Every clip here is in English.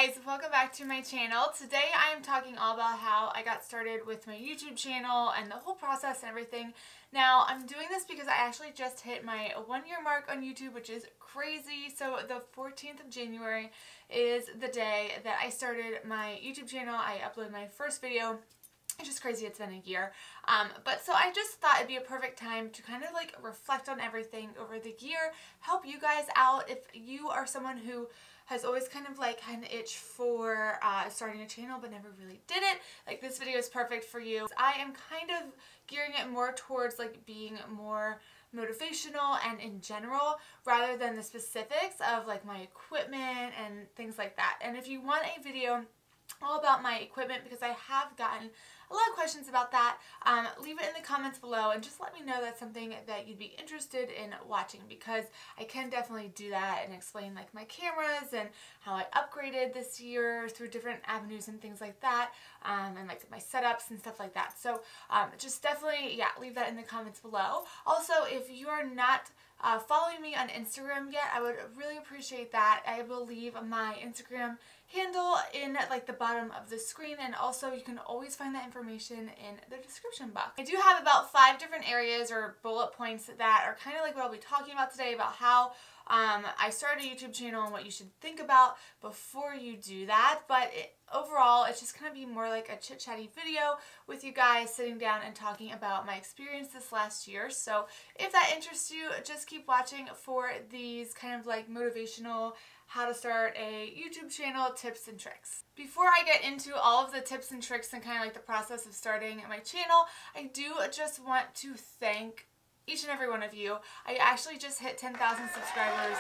guys, welcome back to my channel. Today I am talking all about how I got started with my YouTube channel and the whole process and everything. Now I'm doing this because I actually just hit my 1-year mark on YouTube, which is crazy. So the 14th of January is the day that I started my YouTube channel. I uploaded my first video. It's just crazy it's been a year. But so I just thought it'd be a perfect time to kind of like reflect on everything over the year, help you guys out if you are someone who has always kind of itched for starting a channel but never really did it. Like, this video is perfect for you. I am kind of gearing it more towards like being more motivational and in general rather than the specifics of like my equipment and things like that. And if you want a video all about my equipment, because I have gotten a lot of questions about that, leave it in the comments below and just let me know that's something that you'd be interested in watching, because I can definitely do that and explain like my cameras and how I upgraded this year through different avenues and things like that, and like my setups and stuff like that. So just definitely, yeah, leave that in the comments below. Also, if you are not following me on Instagram yet, I would really appreciate that. I will leave my Instagram handle in like the bottom of the screen, and also you can always find that information in the description box. I do have about 5 different areas or bullet points that are kind of like what I'll be talking about today, about how I started a YouTube channel and what you should think about before you do that. But overall, it's just going to be more like a chit-chatty video with you guys sitting down and talking about my experience this last year. So if that interests you, just keep watching for these kind of like motivational, how to start a YouTube channel tips and tricks. Before I get into all of the tips and tricks and kind of like the process of starting my channel, I do just want to thank each and every one of you. I actually just hit 10,000 subscribers.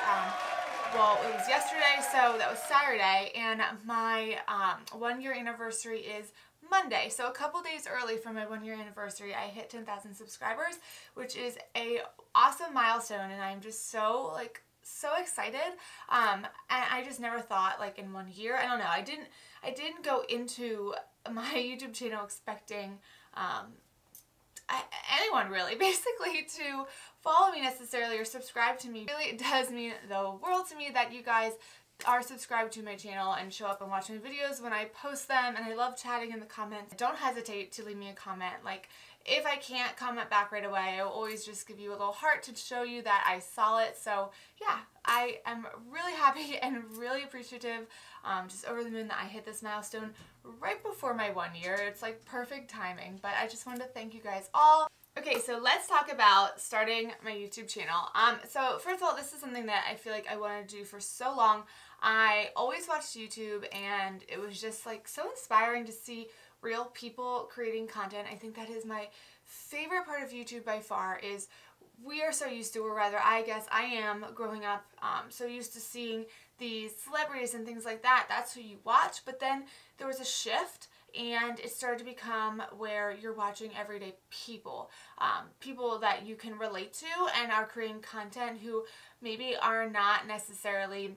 Well, it was yesterday, so that was Saturday, and my 1-year anniversary is Monday. So a couple days early from my 1-year anniversary, I hit 10,000 subscribers, which is a awesome milestone, and I'm just so excited. And I just never thought like in 1 year, I don't know, I didn't go into my YouTube channel expecting anyone really basically to follow me necessarily or subscribe to me. Really, it does mean the world to me that you guys are subscribed to my channel and show up and watch my videos when I post them, and I love chatting in the comments. Don't hesitate to leave me a comment. Like, if I can't comment back right away, I'll always just give you a little heart to show you that I saw it. So yeah, I am really happy and really appreciative, just over the moon that I hit this milestone right before my 1 year. It's like perfect timing, but I just wanted to thank you guys all. Okay, so let's talk about starting my YouTube channel. So first of all, this is something that I feel like I wanted to do for so long. I always watched YouTube, and it was just like so inspiring to see real people creating content. I think that is my favorite part of YouTube by far. Is we are so used to, or rather I guess I am growing up so used to seeing these celebrities and things like that. That's who you watch. But then there was a shift, and it started to become where you're watching everyday people, people that you can relate to and are creating content who maybe are not necessarily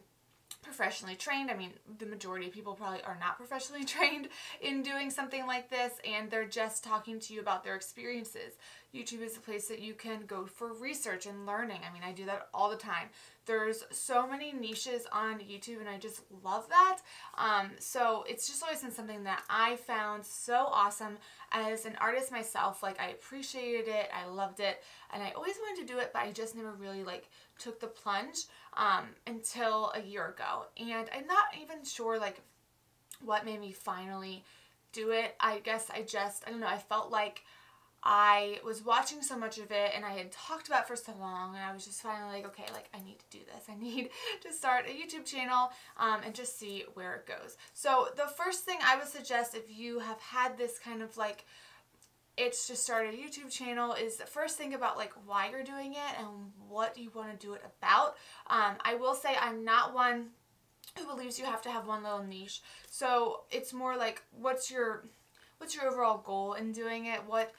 professionally trained. I mean, the majority of people probably are not professionally trained in doing something like this, and they're just talking to you about their experiences. YouTube is a place that you can go for research and learning. I mean, I do that all the time. There's so many niches on YouTube, and I just love that. So it's just always been something that I found so awesome as an artist myself. Like, I appreciated it, I loved it, and I always wanted to do it, but I just never really like took the plunge until a year ago. And I'm not even sure like what made me finally do it. I guess I don't know, I felt like I was watching so much of it and I had talked about it for so long, and I was just finally like, okay, like I need to do this. I need to start a YouTube channel and just see where it goes. So the first thing I would suggest, if you have had this kind of like it's just started a YouTube channel, is first think about like why you're doing it and what you want to do it about. I will say I'm not one who believes you have to have one little niche. So it's more like what's your overall goal in doing it? What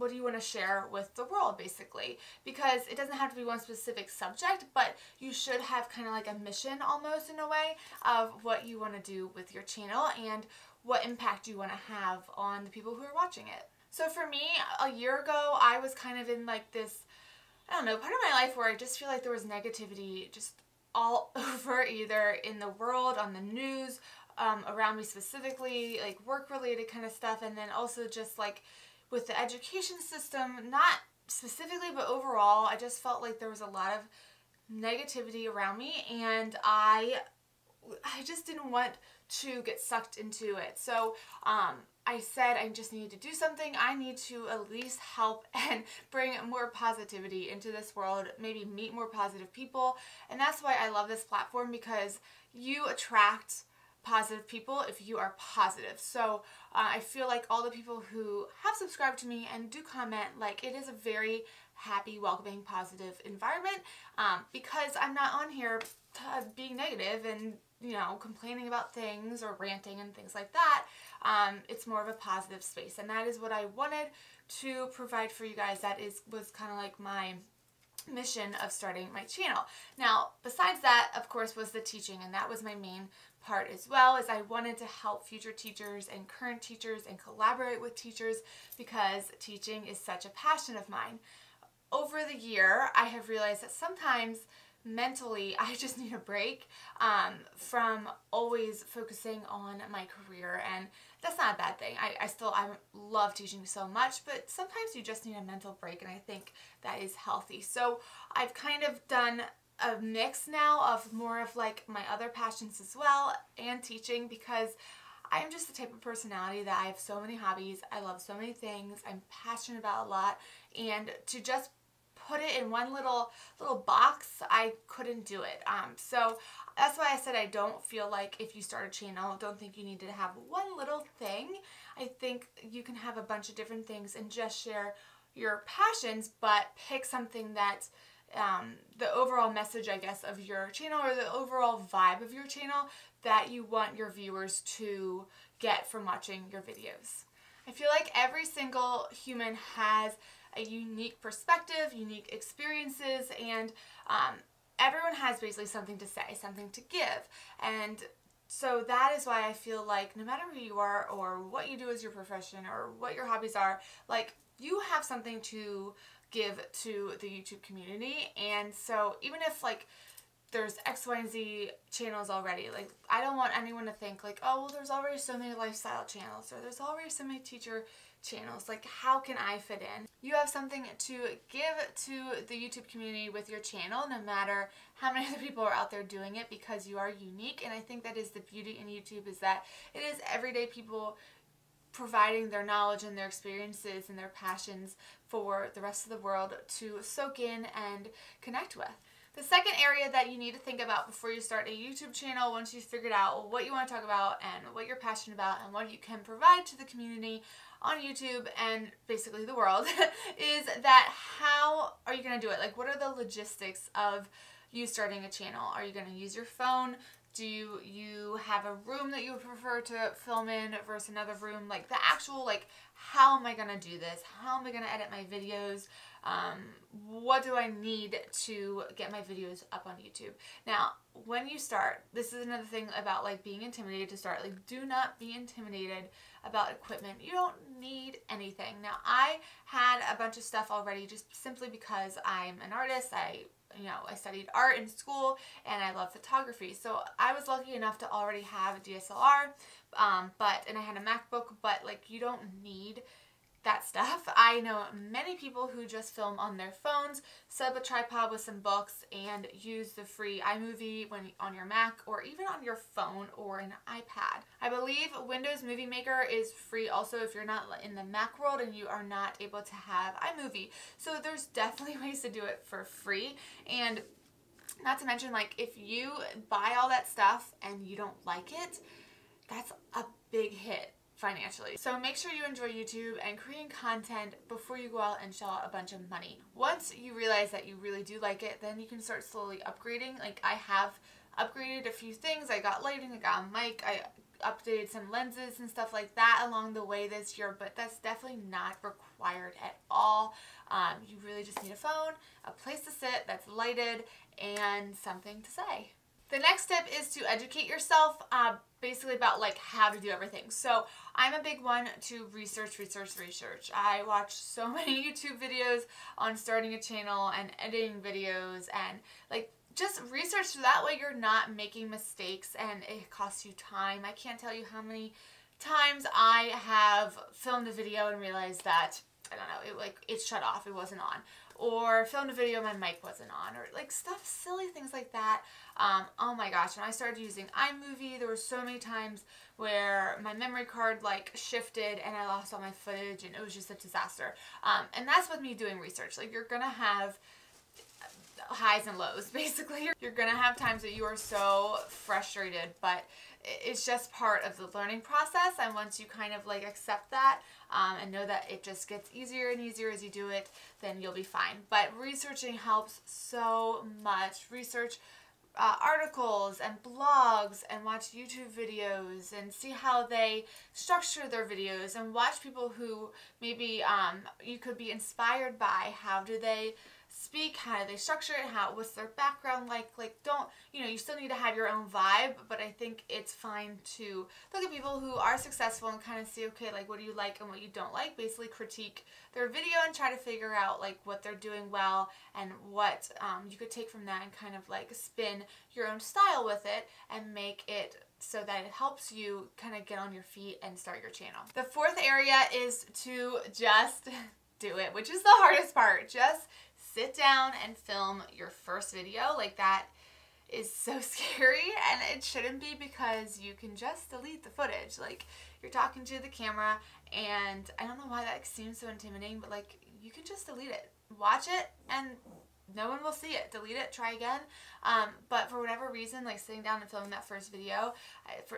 do you want to share with the world, basically? Because it doesn't have to be one specific subject, but you should have kind of like a mission almost in a way of what you want to do with your channel and what impact you want to have on the people who are watching it. So for me, a year ago, I was kind of in like this, I don't know, part of my life where I just feel like there was negativity just all over, either in the world, on the news, around me specifically, like work-related kind of stuff, and then also just like with the education system, not specifically, but overall, I just felt like there was a lot of negativity around me, and I just didn't want to get sucked into it. So I said I just needed to do something. I need to at least help and bring more positivity into this world, maybe meet more positive people. And that's why I love this platform, because you attract positive people if you are positive. So I feel like all the people who have subscribed to me and do comment, like, it is a very happy, welcoming, positive environment, because I'm not on here being negative and, you know, complaining about things or ranting and things like that. It's more of a positive space, and that is what I wanted to provide for you guys. That was kind of like my mission of starting my channel. Now, besides that, of course, was the teaching, and that was my main part as well, is I wanted to help future teachers and current teachers and collaborate with teachers, because teaching is such a passion of mine. Over the year, I have realized that sometimes mentally I just need a break from always focusing on my career, and that's not a bad thing. I love teaching so much, but sometimes you just need a mental break, and I think that is healthy. So I've kind of done a mix now of more of like my other passions as well and teaching, because I'm just the type of personality that I have so many hobbies. I love so many things. I'm passionate about a lot, and to just put it in one little box, I couldn't do it. So that's why I said I don't feel like if you start a channel, don't think you need to have one little thing. I think you can have a bunch of different things and just share your passions, but pick something that the overall message, I guess, of your channel, or the overall vibe of your channel, that you want your viewers to get from watching your videos. I feel like every single human has a unique perspective, unique experiences, and everyone has basically something to say, something to give. And so that is why I feel like no matter who you are, or what you do as your profession, or what your hobbies are, like, you have something to give to the YouTube community. And so even if like there's X, Y, and Z channels already, like, I don't want anyone to think like, oh, well, there's already so many lifestyle channels, or there's already so many teacher channels, like, how can I fit in? You have something to give to the YouTube community with your channel, no matter how many other people are out there doing it, because you are unique. And I think that is the beauty in YouTube, is that it is everyday people providing their knowledge and their experiences and their passions for the rest of the world to soak in and connect with. The second area that you need to think about before you start a YouTube channel, once you've figured out what you want to talk about and what you're passionate about and what you can provide to the community on YouTube and basically the world, is that how are you going to do it? Like, what are the logistics of you starting a channel? Are you going to use your phone? Do you have a room that you would prefer to film in versus another room? Like, the actual, like, how am I going to do this? How am I going to edit my videos? What do I need to get my videos up on YouTube? Now, when you start, this is another thing about like being intimidated to start. Like, do not be intimidated about equipment. You don't need anything. Now, I had a bunch of stuff already just simply because I'm an artist. I studied art in school, and I love photography. So I was lucky enough to already have a DSLR, and I had a MacBook, but like, you don't need that stuff. I know many people who just film on their phones, set up a tripod with some books, and use the free iMovie when on your Mac, or even on your phone or an iPad. I believe Windows Movie Maker is free also if you're not in the Mac world and you are not able to have iMovie. So there's definitely ways to do it for free. And not to mention, like, if you buy all that stuff and you don't like it, that's a big hit financially. So make sure you enjoy YouTube and creating content before you go out and shell out a bunch of money. Once you realize that you really do like it, then you can start slowly upgrading. Like, I have upgraded a few things. I got lighting, I got a mic, I updated some lenses and stuff like that along the way this year, but that's definitely not required at all. You really just need a phone, a place to sit that's lighted, and something to say. The next step is to educate yourself basically about like how to do everything. So I'm a big one to research. I watch so many YouTube videos on starting a channel and editing videos, and like just research so that way you're not making mistakes and it costs you time. I can't tell you how many times I have filmed a video and realized that, I don't know, it shut off, it wasn't on. Or filmed a video, my mic wasn't on, or like stuff, silly things like that. Oh my gosh, when I started using iMovie, there were so many times where my memory card like shifted and I lost all my footage and it was just a disaster. And that's with me doing research. Like, you're gonna have highs and lows, basically. You're gonna have times that you are so frustrated, but it's just part of the learning process, and once you kind of like accept that and know that it just gets easier and easier as you do it, then you'll be fine. But researching helps so much. Research articles and blogs and watch YouTube videos and see how they structure their videos, and watch people who maybe you could be inspired by. How do they speak? How do they structure it? What's their background like? Don't, you still need to have your own vibe, but I think it's fine to look at people who are successful and kind of see, okay, like, what do you like and what you don't like? Basically critique their video and try to figure out like what they're doing well and what you could take from that and kind of like spin your own style with it and make it so that it helps you kind of get on your feet and start your channel. The fourth area is to just do it, which is the hardest part. Just sit down and film your first video. Like, that is so scary, and it shouldn't be, because you can just delete the footage. Like, you're talking to the camera, and I don't know why that seems so intimidating, but like, you can just delete it. Watch it and no one will see it. Delete it, try again. But for whatever reason, like, sitting down and filming that first video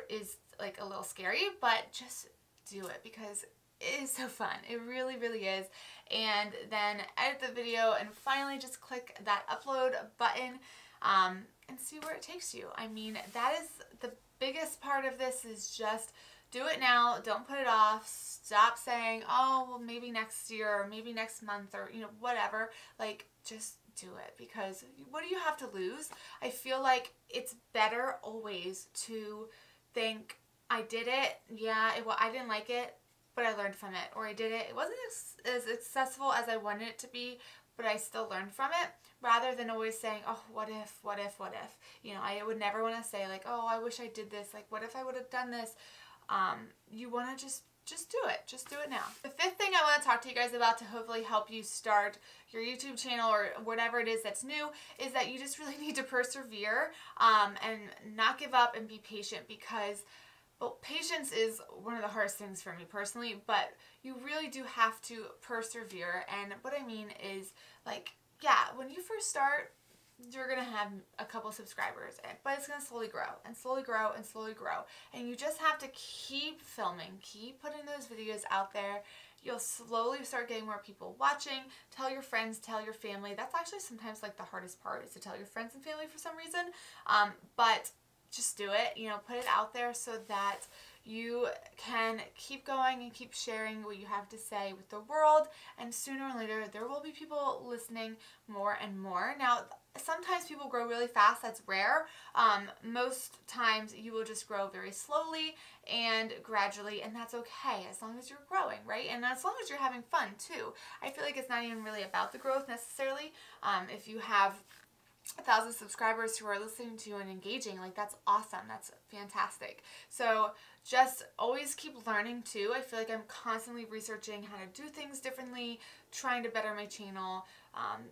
is like a little scary, but just do it because it is so fun. It really, really is. And then edit the video and finally just click that upload button and see where it takes you. I mean, that is the biggest part of this, is just do it now. Don't put it off. Stop saying, oh, well, maybe next year or maybe next month or, whatever. Like, just do it, because what do you have to lose? I feel like it's better always to think, I did it. Yeah, I didn't like it, but I learned from it. Or I did it. It wasn't as successful as I wanted it to be, but I still learned from it, rather than always saying, oh, what if, what if, what if? I would never want to say like, oh, I wish I did this. Like, what if I would have done this? You want to just do it. Just do it now. The fifth thing I want to talk to you guys about to hopefully help you start your YouTube channel or whatever it is that's new is that you just really need to persevere and not give up and be patient, because well, patience is one of the hardest things for me personally, but you really do have to persevere. And what I mean is, like, yeah, when you first start, you're going to have a couple subscribers, but it's going to slowly grow and slowly grow and slowly grow. And you just have to keep filming, keep putting those videos out there. You'll slowly start getting more people watching. Tell your friends, tell your family. That's actually sometimes like the hardest part, is to tell your friends and family for some reason. But just do it, put it out there so that you can keep going and keep sharing what you have to say with the world, and sooner or later there will be people listening more and more. Now, sometimes people grow really fast. That's rare. Most times you will just grow very slowly and gradually, and that's okay as long as you're growing, right? And as long as you're having fun too. I feel like it's not even really about the growth necessarily. If you have 1,000 subscribers who are listening to you and engaging, like, that's awesome. That's fantastic. So just always keep learning too. I feel like I'm constantly researching how to do things differently, trying to better my channel,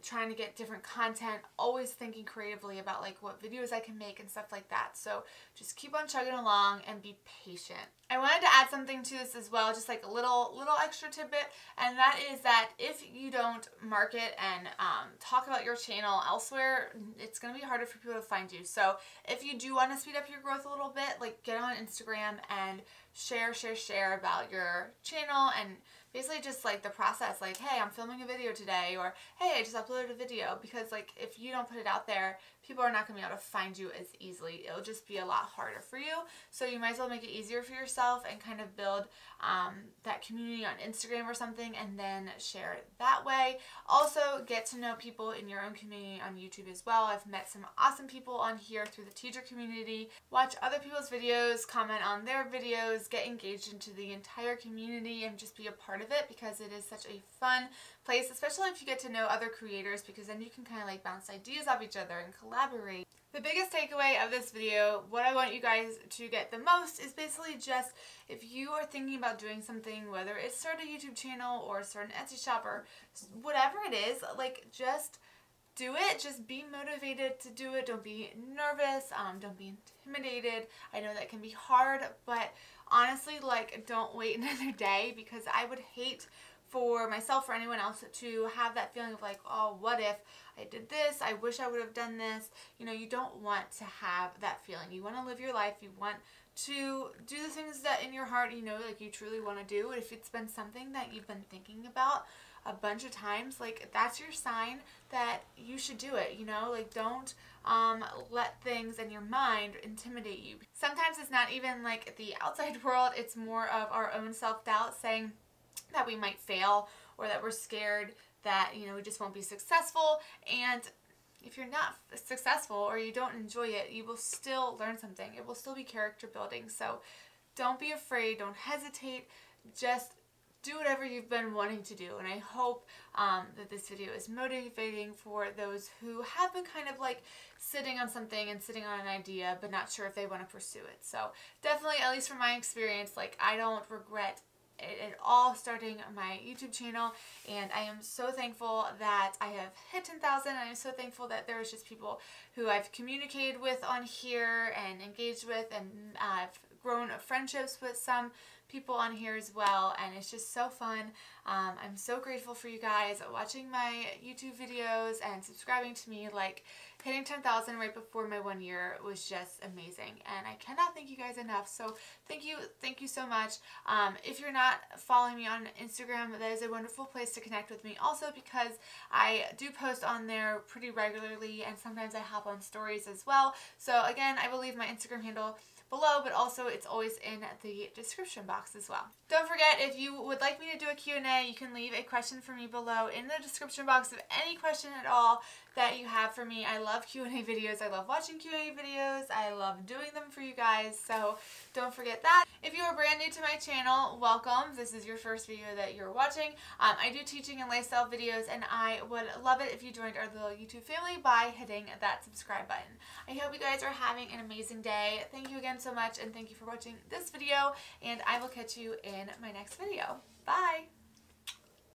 trying to get different content, always thinking creatively about like what videos I can make and stuff like that. So just keep on chugging along and be patient. I wanted to add something to this as well, just like a little extra tidbit, and that is that if you don't market and talk about your channel elsewhere, it's going to be harder for people to find you. So if you do want to speed up your growth a little bit, like, get on Instagram and share about your channel, and basically just like the process, like, hey, I'm filming a video today, or hey, I just uploaded a video, because like, if you don't put it out there, people are not going to be able to find you as easily. It'll just be a lot harder for you. So you might as well make it easier for yourself and kind of build that community on Instagram or something, and then share it that way. Also, get to know people in your own community on YouTube as well. I've met some awesome people on here through the teacher community. Watch other people's videos, comment on their videos, get engaged into the entire community, and just be a part of it, because it is such a fun place, especially if you get to know other creators, because then you can kind of like bounce ideas off each other and collaborate elaborate. The biggest takeaway of this video, what I want you guys to get the most, is basically just if you are thinking about doing something, whether it's start a YouTube channel or start an Etsy shop or whatever it is, like just do it. Just be motivated to do it. Don't be nervous. Don't be intimidated. I know that can be hard, but honestly, like, don't wait another day, because I would hate for myself or anyone else to have that feeling of like, oh, what if I did this? I wish I would have done this. You know, you don't want to have that feeling. You want to live your life. You want to do the things that in your heart, you know, like you truly want to do. If it's been something that you've been thinking about a bunch of times, like that's your sign that you should do it, you know, like don't let things in your mind intimidate you. Sometimes it's not even like the outside world, it's more of our own self-doubt saying that we might fail or that we're scared that, you know, we just won't be successful. And if you're not successful or you don't enjoy it, you will still learn something. It will still be character building. So don't be afraid, don't hesitate, just do whatever you've been wanting to do. And I hope that this video is motivating for those who have been kind of like sitting on something and sitting on an idea but not sure if they want to pursue it. So definitely, at least from my experience, like I don't regret it all starting my YouTube channel, and I am so thankful that I have hit 10,000, and I'm so thankful that there's just people who I've communicated with on here and engaged with, and I've grown friendships with some people on here as well, and it's just so fun. I'm so grateful for you guys watching my YouTube videos and subscribing to me. Like, hitting 10,000 right before my 1 year was just amazing, and I cannot thank you guys enough. So thank you so much. If you're not following me on Instagram, that is a wonderful place to connect with me also, because I do post on there pretty regularly, and sometimes I hop on stories as well. So again, I will leave my Instagram handle below, but also it's always in the description box as well. Don't forget, if you would like me to do a Q&A, you can leave a question for me below in the description box of any question at all that you have for me. I love Q&A videos. I love watching Q&A videos. I love doing them for you guys, so don't forget that. If you are brand new to my channel, welcome. This is your first video that you're watching. I do teaching and lifestyle videos, and I would love it if you joined our little YouTube family by hitting that subscribe button. I hope you guys are having an amazing day. Thank you again so much, and thank you for watching this video, and I will catch you in my next video. Bye!